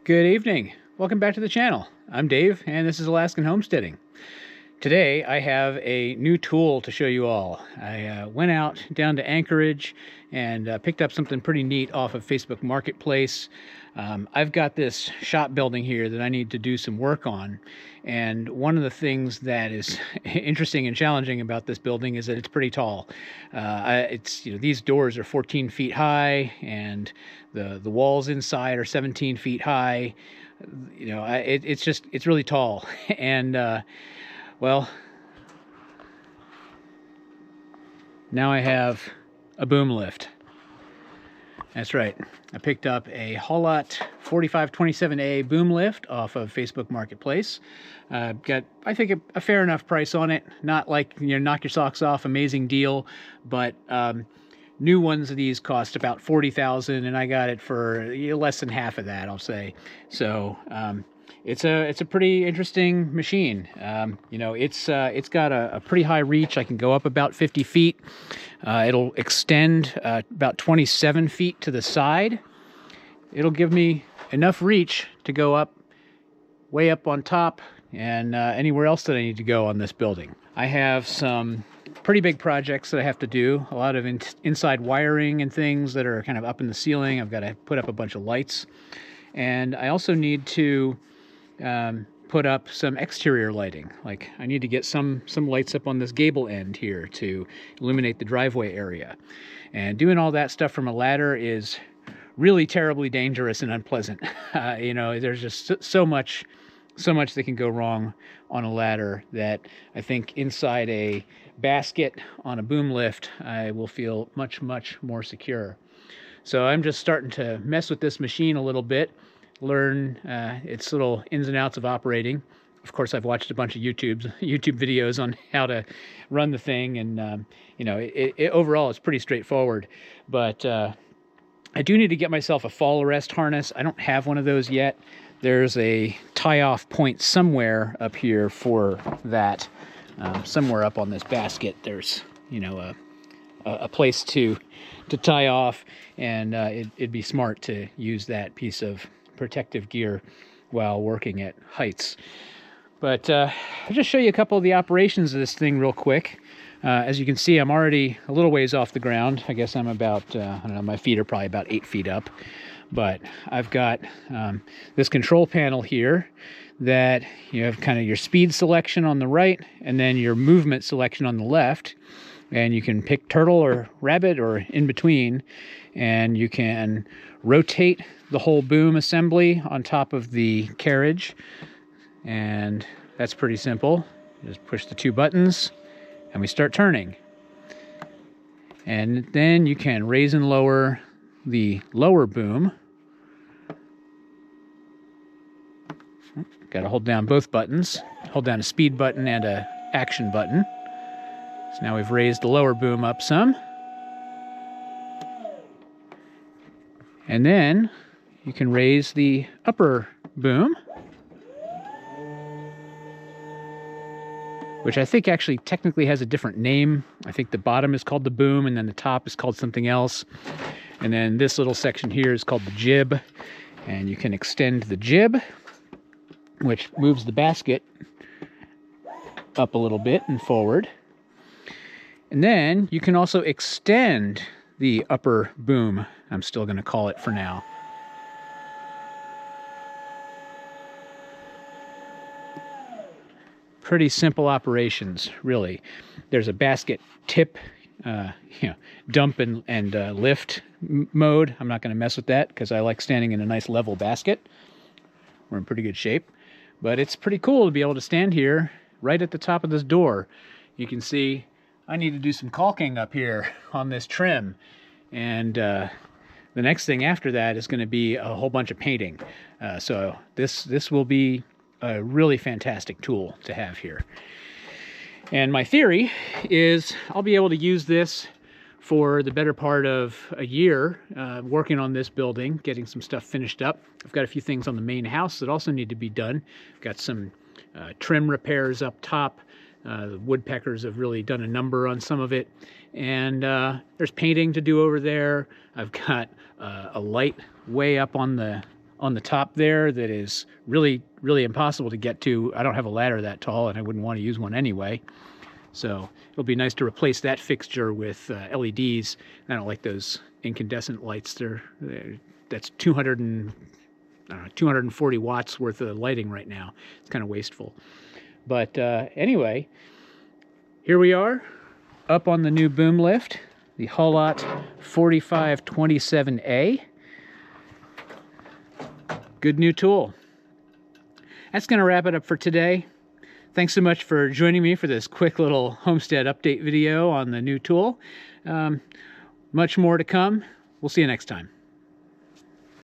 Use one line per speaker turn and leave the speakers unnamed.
Good evening. Welcome back to the channel. I'm Dave, and this is Alaskan Homesteading. Today, I have a new tool to show you all. I went out down to Anchorage and picked up something pretty neat off of Facebook Marketplace. I've got this shop building here that I need to do some work on. And one of the things that is interesting and challenging about this building is that it's pretty tall. These doors are 14 feet high, and the walls inside are 17 feet high. It's really tall. And well, now I have a boom lift. That's right. I picked up a Haulotte 4527A boom lift off of Facebook Marketplace. Got, I think, a fair enough price on it. Not like, knock your socks off, amazing deal, but new ones of these cost about $40,000, and I got it for less than half of that, I'll say. So it's a pretty interesting machine. It's got a pretty high reach. I can go up about 50 feet. It'll extend about 27 feet to the side. It'll give me enough reach to go up, way up on top, and anywhere else that I need to go on this building. I have some pretty big projects that I have to do. A lot of inside wiring and things that are kind of up in the ceiling. I've got to put up a bunch of lights. And I also need to put up some exterior lighting. Like, I need to get some lights up on this gable end here to illuminate the driveway area. And doing all that stuff from a ladder is really terribly dangerous and unpleasant. There's just so much that can go wrong on a ladder that I think inside a basket on a boom lift, I will feel much more secure. So I'm just starting to mess with this machine a little bit, learn its little ins and outs of operating. Of course, I've watched a bunch of YouTube videos on how to run the thing, and overall it's pretty straightforward. But I do need to get myself a fall arrest harness. I don't have one of those yet. There's a tie-off point somewhere up here for that. Somewhere up on this basket, there's a place to tie off, and it'd be smart to use that piece of protective gear while working at heights. But I'll just show you a couple of the operations of this thing real quick. As you can see, I'm already a little ways off the ground. I guess I'm about, my feet are probably about 8 feet up. But I've got this control panel here that you have kind of your speed selection on the right and then your movement selection on the left. And you can pick turtle or rabbit or in between. And you can rotate the whole boom assembly on top of the carriage. And that's pretty simple. Just push the two buttons and we start turning. And then you can raise and lower the lower boom. Got to hold down both buttons. Hold down a speed button and a action button. So now we've raised the lower boom up some. And then you can raise the upper boom, which I think actually technically has a different name. I think the bottom is called the boom, and then the top is called something else. And then this little section here is called the jib. And you can extend the jib, which moves the basket up a little bit and forward. And then you can also extend the upper boom, I'm still going to call it for now. Pretty simple operations, really. There's a basket tip, dump and lift mode. I'm not going to mess with that because I like standing in a nice level basket. We're in pretty good shape. But it's pretty cool to be able to stand here right at the top of this door. You can see I need to do some caulking up here on this trim. And the next thing after that is going to be a whole bunch of painting. So this will be a really fantastic tool to have here. And my theory is I'll be able to use this for the better part of a year, working on this building, getting some stuff finished up. I've got a few things on the main house that also need to be done. I've got some trim repairs up top. The woodpeckers have really done a number on some of it. And there's painting to do over there. I've got a light way up on the on the top there that is really, really impossible to get to. I don't have a ladder that tall, and I wouldn't want to use one anyway. So it'll be nice to replace that fixture with LEDs. I don't like those incandescent lights. That's 240 watts worth of lighting right now. It's kind of wasteful. But anyway, here we are up on the new boom lift, the Haulotte 4527A. Good new tool. That's going to wrap it up for today. Thanks so much for joining me for this quick little Homestead update video on the new tool. Much more to come. We'll see you next time.